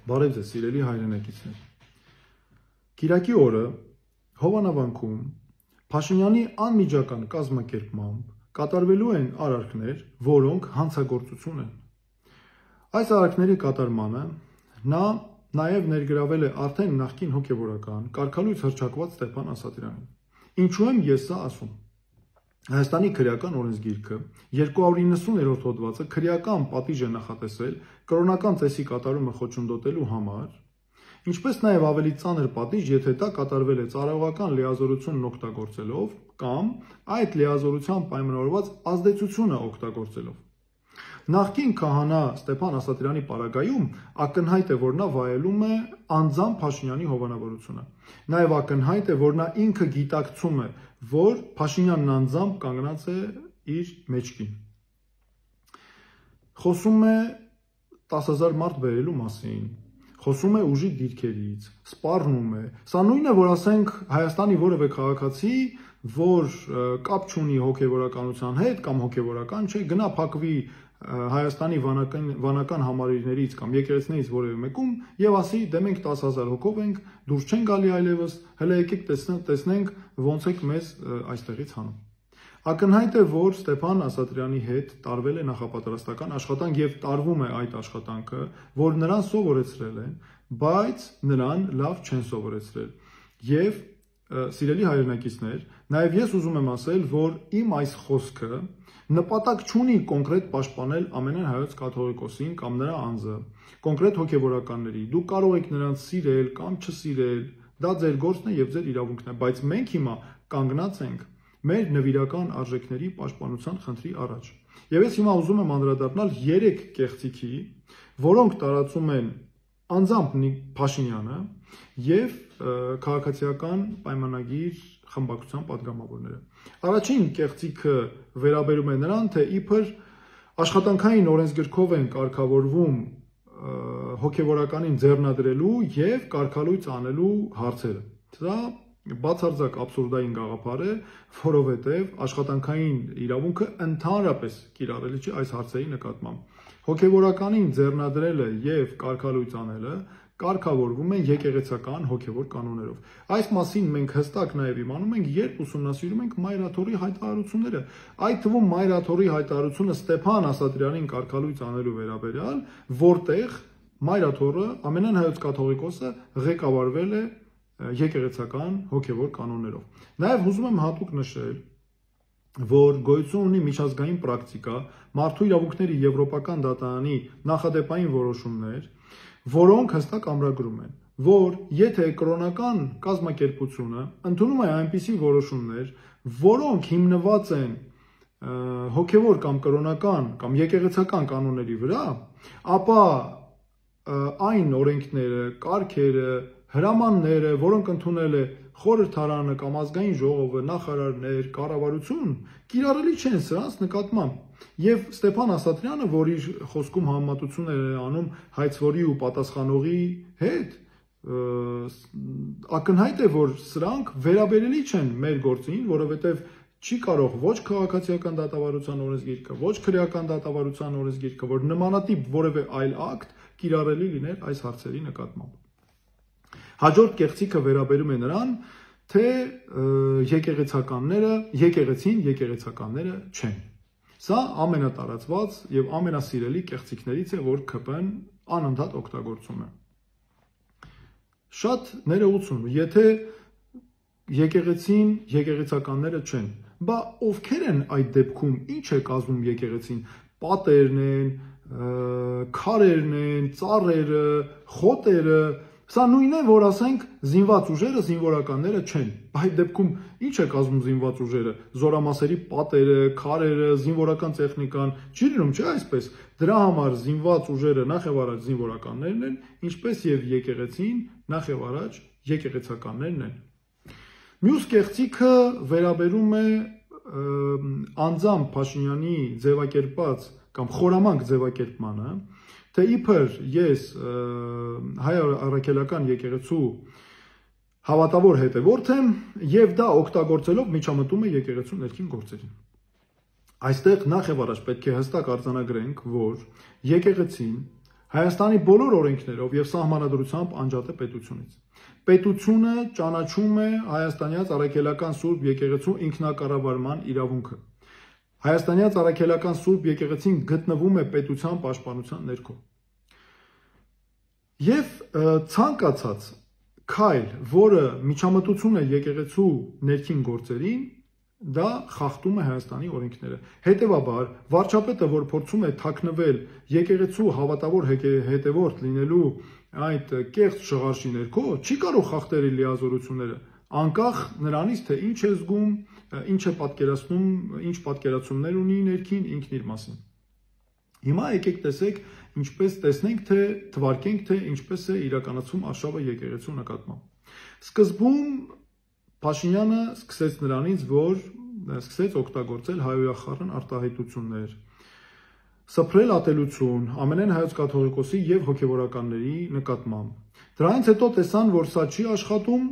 Բարև ձեզ, սիրելի հայրենակիցներ։ Կիրակի օրը Հովանավանքում Փաշինյանի անմիջական կազմակերպմամբ կատարվելու են արարքներ, որոնք հանցագործություն են։ Այս արարքների կատարմանը նա նաև ներգրավել է արդեն նախկին հոգևորական կարգալույց հռչակված Ստեփան Ասատրյանին։ Ինչու եմ ես սա ասում։ Հայաստանի քրեական օրենսգիրքը 290-րդ հոդվածը քրեական պատիժ է նախատեսել կրոնական ծեսի կատարումը խոչընդոտելու համար, ինչպես նաև ավելի ծանր պատիժ, եթե դա կատարվել է ծառայողական լիազորությունն օգտագործելով կամ այդ լիազորության պայմանավորված ազդեցությունը օգտագործելով։ Նախկին քահանա Ստեփան Ասատրյանի պարագայում ակնհայտ է, որ նա վայելում է անձամբ Փաշինյանի հովանավորությունը։ Նաև ակնհայտ է, որ նա ինքը գիտակցում է, որ Փաշինյանն անձամբ կանգնած է իր մեջքին։ Խոսում է 10,000 մարդ բերելու մասին, խոսում է ուժի դիրքերից, սպառնում է։ Սա նույնն է, որ ասենք Հայաստանի որևէ քաղաքացի, որ կապ չունի հոգևորականության հետ կամ հոգևորական չէ, գնա փակվի Հայաստանի վանական համալիրներից կամ եկեղեցիներից որևէ մեկում եւ ասի դե մենք 10,000 հոգով ենք, դուրս չեն գալի այլևս, հələ եկեք տեսնենք ոնց եք մեզ այստեղից հանում։ Ակնհայտ է, որ Ստեփան Ասատրյանի հետ տարվել է նախապատրաստական աշխատանք եւ տարվում է այդ աշխատանքը, որ նրան սովորեցրել են, բայց նրան լավ չեն սովորեցրել։ Եվ սիրելի հայրենակիցներ, նաև ես ուզում եմ ասել, որ իմ այս խոսքը նպատակ չունի կոնկրետ պաշտպանել ամենայն հայոց կաթողիկոսին կամ նրա անձը, կոնկրետ հոգևորականների։ Դուք կարող եք նրանց սիրել կամ չսիրել, դա ձեր գործն է եւ ձեր իրավունքն է, բայց մենք հիմա կանգնած ենք մեր նվիրական արժեքների պաշտպանության խնդրի առաջ։ Եվ ես հիմա ուզում եմ անդրադառնալ 3 կեղծիքի, որոնք տարածում են անձամբ Փաշինյանը եւ քաղաքացիական պայմանագիր խմբակցության падգամավորները։ Առաջին կեղծիքը վերաբերում է նրան, թե իբր աշխատանքային օրենսգրքով են կարգավորվում հոգևորականին ձեռնադրելու եւ կարգալույց անելու հարցերը։ Դա բացարձակ աբսուրդային գաղափար է, որովհետեւ աշխատանքային իրավունքը ընդհանրապես կիրառելի չէ այս հարցերի նկատմամբ։ Հոգևորականին ձեռնադրելը եւ կարգալույց անելը կարգավորվում են եկեղեցական հոգևոր կանոններով։ Այս մասին մենք հստակ նաև իմանում ենք, երբ ուսումնասիրում ենք Մայրաթորի հայտարարությունները։ Այդ թվում Մայրաթորի հայտարարությունը Ստեփան Ասատրյանին կարգալույց անելու վերաբերյալ, որտեղ Մայրաթորը, ամենայն հայոց կաթողիկոսը ղեկավարվել է եկեղեցական հոգևոր կանոններով։ Նաև ուզում եմ հատուկ նշել, որ գոյություն ունի միջազգային պրակտիկա, մարդու իրավունքների եվրոպական դատարանի նախադեպային որոշումներ, որոնք հստակ ամրագրում են, որ եթե կրոնական կազմակերպությունը ընդունում է այնպիսի որոշումներ, որոնք հիմնված են հոգևոր կամ կրոնական կամ եկեղեցական կանոնների վրա, ապա այն օրենքները, կարգերը, հրամանները, որոնք ընդունել է խորհրդարանը կամ ազգային ժողովը, նախարարներ, կառավարություն, կիրառելի չեն սրանց նկատմամբ։ Եվ Ստեփան Ասատրյանը, որ իր խոսքում համեմատություններ է անում հայցվորի ու պատասխանողի հետ, ակնհայտ է, որ սրանք վերաբերելի չեն մեր գործին, որովհետև չի կարող ոչ քաղաքացիական դատավարության օրենսգիրքը, ոչ քրեական դատավարության օրենսգիրքը, որ նմանատիպ որևէ այլ ակտ կիրառելի լիներ այս հարցերի նկատմամբ։ Հաջորդ կեղծիքը վերաբերում է նրան, թե եկեղեցականները չեն։ Սա ամենատարածված եւ ամենասիրելի կեղծիքներից է, որ ԿՊ-ն անընդհատ օգտագործում է։ Շատ ներողություն, եթե եկեղեցականները չեն, բա ովքեր են այդ դեպքում, ինչ է կազմում եկեղեցին, պատերն են, քարերն են, ծառերը, խոտերը, սա նույնն է, որ ասենք զինված ուժերը, զինվորականները չեն։ Այդ դեպքում ինչ է կազմում զինված ուժերը, զորամասերի պատերը, քարերը, զինվորական տեխնիկան, չի լինում, չէ՞ այսպես։ Դրա համար զինված ուժերը նախևառաջ զինվորականներն են, ինչպես եւ եկեղեցին նախևառաջ եկեղեցականներն են։ Մյուս կեղծիքը վերաբերում է անձամբ Փաշինյանի ձևակերպած կամ խորամանկ ձևակերպմանը, թե իբր ես հայ առաքելական եկեղեցու հավատավոր հետևորդ եմ եւ դա օգտագործելով միջամտում է եկեղեցու ներքին գործերին։ Այստեղ նախ եւ առաջ պետք է հստակ արձանագրենք, որ եկեղեցին Հայաստանի բոլոր օրենքներով եւ սահմանադրությամբ անջատ է պետությունից։ Պետությունը ճանաչում է հայաստանյաց առաքելական Սուրբ եկեղեցու ինքնակառավարման իրավունքը։ Հայաստանյաց առաքելական Սուրբ եկեղեցին գտնվում է պետության պաշտպանության ներքո։ Եվ ցանկացած քայլ, որը միջամտություն է եկեղեցու ներքին գործերին, դա խախտում է Հայաստանի օրենքները։ Հետևաբար, վարչապետը, որ փորձում է թաքնվել եկեղեցու հավատավոր հետևորդ լինելու այդ կեղծ շղարշի ներքո, չի կարող խախտել իր լիազորությունները, անկախ նրանից, թե ինչ է զգում, ինչ է պատկերացնում, ինչ պատկերացումներ ունի ներքին ինքն իր մասին։ Հիմա եկեք տեսնենք, թե թվարկենք, թե ինչպես է իրականացում արշավը եկեղեցու նկատմամբ։ Սկզբում Փաշինյանը սկսեց նրանից, որ սկսեց օգտագործել հայոյախառն արտահայտություններ, սփռել ատելություն ամենայն հայոց կաթողիկոսի եւ հոգեվորականների նկատմամբ։ Դրանից հետո տեսան, որ սա չի աշխատում,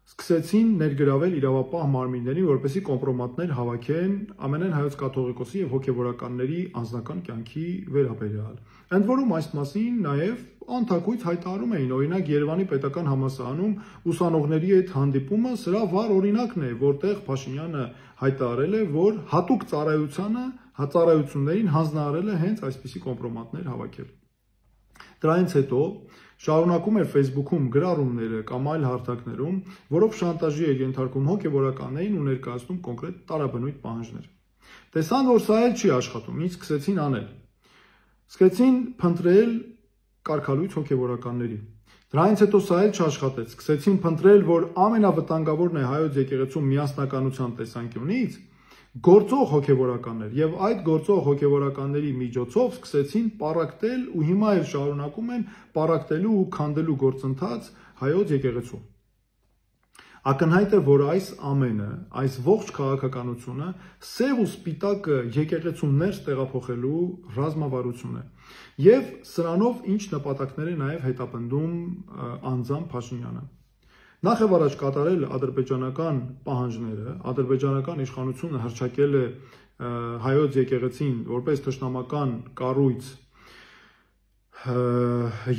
սկսեցին ներգրավել իրավապահ մարմիններին, որպեսզի կոմպրոմատներ հավաքեն ամենայն հայոց կաթողիկոսի եւ հոգեվորականների անձնական կյանքի վերաբերյալ։ Ընդ որում այս մասին նաեւ անթակույց հայտարարում էին, օրինակ Երևանի պետական համալսարանում ուսանողների հետ հանդիպումը սրա վառ օրինակն է, որտեղ Փաշինյանը հայտարարել է, որ հատուկ ծառայություններին հանձնարարել է հենց այսպիսի կոմպրոմատներ հավաքել։ Դրանից հետո շարունակում էր Facebook-ում գրառումները կամ այլ հարթակներում, որով շանտաժի էր ենթարկում հոգեվորականներին ու ներկայացնում կոնկրետ տարաբնույթ պահանջներ։ Տեսան, որ սա էլ չի աշխատում, ինչ սկսեցին անել։ Սկսեցին փնտրել կարգալույց հոգեվորականների։ Դրանից հետո սա էլ չաշխատեց։ Սկսեցին փնտրել, որ ամենավտանգավորն է հայոց եկեղեցու միասնականության տեսանկյունից գործող հոգեվորականներ, եւ այդ գործող հոգեվորականների միջոցով սկսեցին պառակտել ու հիմա էլ շարունակում են պառակտելու ու քանդելու գործընթաց հայոց եկեղեցու։ Ակնհայտ է, որ այս ամենը, այս ողջ քաղաքականությունը սև ու սպիտակը եկեղեցու ներս տեղափոխելու ռազմավարություն է։ Եվ սրանով ինչ նպատակներ է նաև հետապնդում անձամբ Փաշինյանը։ Նախ եւ առաջ կատարել ադրբեջանական պահանջները, ադրբեջանական իշխանությունը հռչակել է հայոց եկեղեցին որպես թշնամական կառույց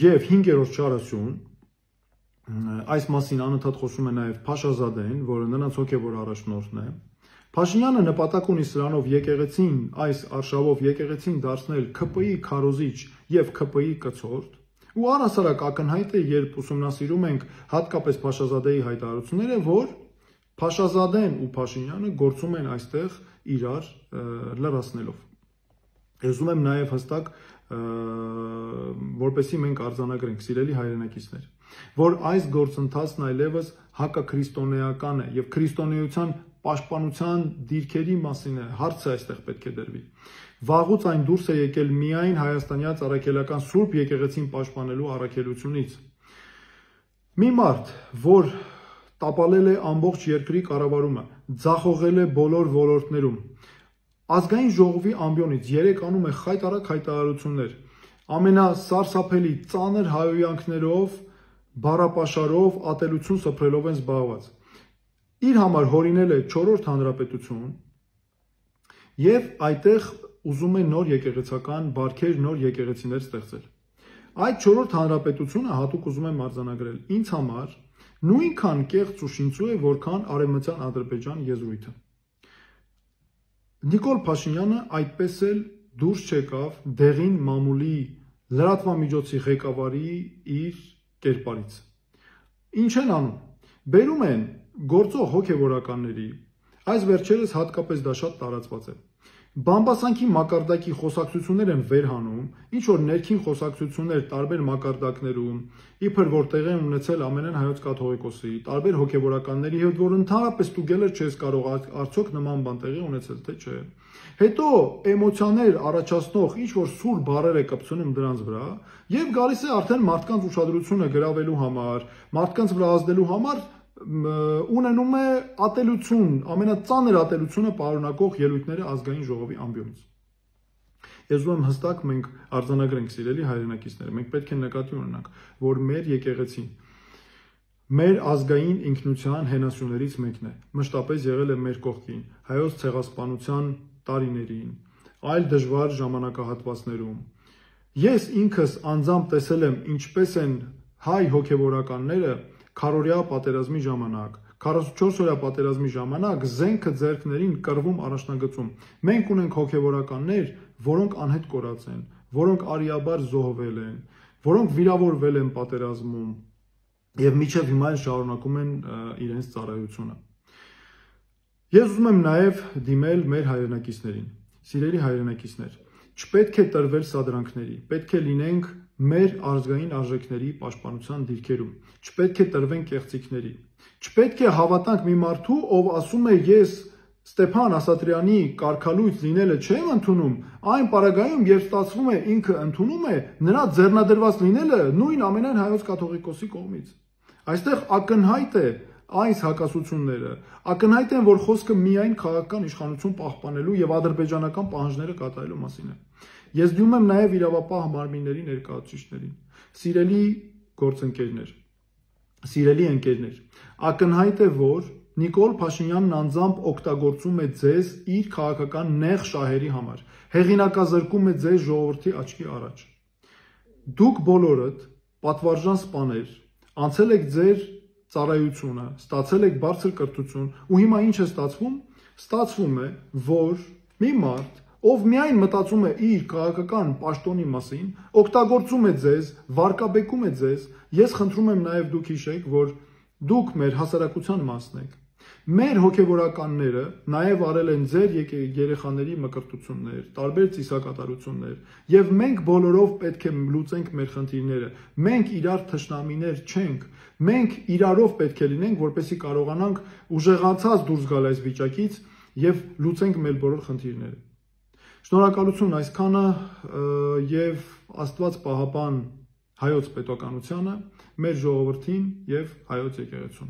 եւ 5-րդ չարասյուն, այս մասին անընդհատ խոսում է նաև Փաշազադեն, որը նրանց հոգևոր առաջնորդն է։ Փաշինյանը նպատակ ունի սրանով եկեղեցին, այս արշավով եկեղեցին դարձնել ՔՊ-ի քարոզիչ եւ ՔՊ-ի կցորդ, ու առհասարակ ակնհայտ է, երբ ուսումնասիրում ենք հատկապես Փաշազադեի հայտարարությունները, որ Փաշազադեն ու Փաշինյանը գործում են այստեղ իրար լրացնելով։ Ուզում եմ նաև հստակ, որպեսզի մենք արձանագրենք, սիրելի հայրենակիցներ, որ այս գործընթացն այլևս հակաքրիստոնեական է եւ քրիստոնեության պաշտպանության դիրքերի մասին է, հարցը այստեղ պետք է դրվի։ Վաղուց այն դուրս է եկել միայն հայաստանյաց առաքելական Սուրբ եկեղեցին պաշտպանելու առաքելությունից։ Մի մարդ, որ տապալել է ամբողջ երկրի կառավարումը, ձախողել է բոլոր ոլորտներում, ազգային ժողովի ամբիոնից 3 անում է խայտարակ հայտարարություններ, ամենասարսափելի ծանր հայոյանքներով, բառապաշարով, ատելություն սփռելով են զբաղված։ Իր համար հորինել է 4-րդ հանրապետություն եւ այդտեղ ուզում է նոր եկեղեցական բարքեր, նոր եկեղեցիներ ստեղծել։ Այդ 4-րդ հանրապետությունը հատուկ ուզում եմ արձանագրել ինձ համար նույնքան կեղծ ու շինծու է, որքան արևմտյան Ադրբեջան եզրույթը։ Նիկոլ Փաշինյանը այդպես էլ դուրս չեկավ դեղին մամուլի լրատվամիջոցի ղեկավարի իր կերպարից։ Ինչ են անում։ Բերում են գործող հոգեվորականների, այս վերջերս հատկապես դա շատ տարածված է։ Բամբասանքի մակարդակի խոսակցություններ են վերհանում, ինչ որ ներքին խոսակցություններ տարբեր մակարդակներում, իբր որ տեղի են ունեցել ամենայն հայոց կաթողիկոսի, տարբեր հոգեվորականների հետ, որ ընդհանրապես ստուգել չես կարող արդյոք նման բան տեղի ունեցել, թե չէ։ Հետո էմոցիաներ առաջացնող ինչ որ սուր բառեր է կպցնում դրանց վրա եւ գալիս է արդեն մարդկանց ուշադրությունը գրավելու համար, մարդկանց վրա ազդելու համար ունենում է ատելություն, ամենածանր ատելությունը պարունակող ելույթները ազգային ժողովի ամբիոնից։ Ես ուզում եմ հստակ մենք արձանագրենք, սիրելի հայրենակիցներ, մենք պետք է նկատի ունենանք, որ մեր եկեղեցին մեր ազգային ինքնության հենասյուներից մեկն է, մշտապես եղել է մեր կողքին, հայոց ցեղասպանության տարիներին, այլ դժվար ժամանակահատվածներում, Ես ինքս անձամբ տեսել եմ ինչպես են հայ հոգևորականները քարորյա պատերազմի ժամանակ, 44-օրյա պատերազմի ժամանակ զենքը ձեռքներին կռվում առաջնագծում։ Մենք ունենք հոգևորականներ, որոնք անհետ կորած են, որոնք արիաբար զոհվել են, որոնք վիրավորվել են պատերազմում եւ մինչեւ հիմա շարունակում են իրենց ծառայությունը։ Ես ուզում եմ նաեւ դիմել մեր հայրենակիցներին, սիրելի հայրենակիցներ, չպետք է տրվել սադրանքների, պետք է լինենք մեր ազգային արժեքների պաշտպանության դիրքերում, չպետք է տրվենք կեղծիքների, չպետք է հավատանք մի մարդու, ով ասում է ես Ստեփան Ասատրյանի կարգալույց լինելը չեմ ընդունում, այն պարագայում երբ ստացվում է ինքը ընդունում է, նրա ձեռնադրված լինելը նույն ամենայն հայոց կաթողիկոսի կողմից։ Այստեղ ակնհայտ է այս հակասությունները, ակնհայտ են, որ խոսքը միայն քաղաքական իշխանություն պահպանելու եւ ադրբեջանական պահանջները կատարելու մասին է։ Ես դիմում եմ նաեւ իրավապահ մարմինների ներկայացուցիչներին, սիրելի գործընկերներ, սիրելի ընկերներ, ակնհայտ է, որ Նիկոլ Փաշինյանն անձամբ օգտագործում է ձեզ իր քաղաքական նեղ շահերի համար, հեղինակազրկում է ձեզ ժողովրդի աչքի առաջ։ Դուք բոլորդ պատվարժան սպաներ, անցել եք ձեր ծառայությունը, ստացել եք բարձր կրթություն, ու հիմա ինչ է ստացվում։ Ստացվում է, որ մի մարդ, ով միայն մտածում է իր քաղաքական պաշտոնի մասին, օգտագործում է ձեզ, վարկաբեկում է ձեզ։ Ես խնդրում եմ նաև դուք հիշեք, որ դուք մեր հասարակության մասն եք։ Մեր հոգևորականները նաև արել են ձեր երեխաների մկրտություններ, տարբեր ծիսակատարություններ, եւ մենք բոլորով պետք է լուծենք մեր խնդիրները։ Մենք իրար թշնամիներ չենք, մենք իրարով պետք է լինենք, որպեսզի կարողանանք ուժեղացած դուրս գալ այս վիճակից եւ լուծենք մեր բոլոր խնդիրները։ Շնորհակալություն այսքանը եւ Աստված պահապան հայոց պետականությանը, մեր ժողովրդին եւ հայոց եկեղեցուն։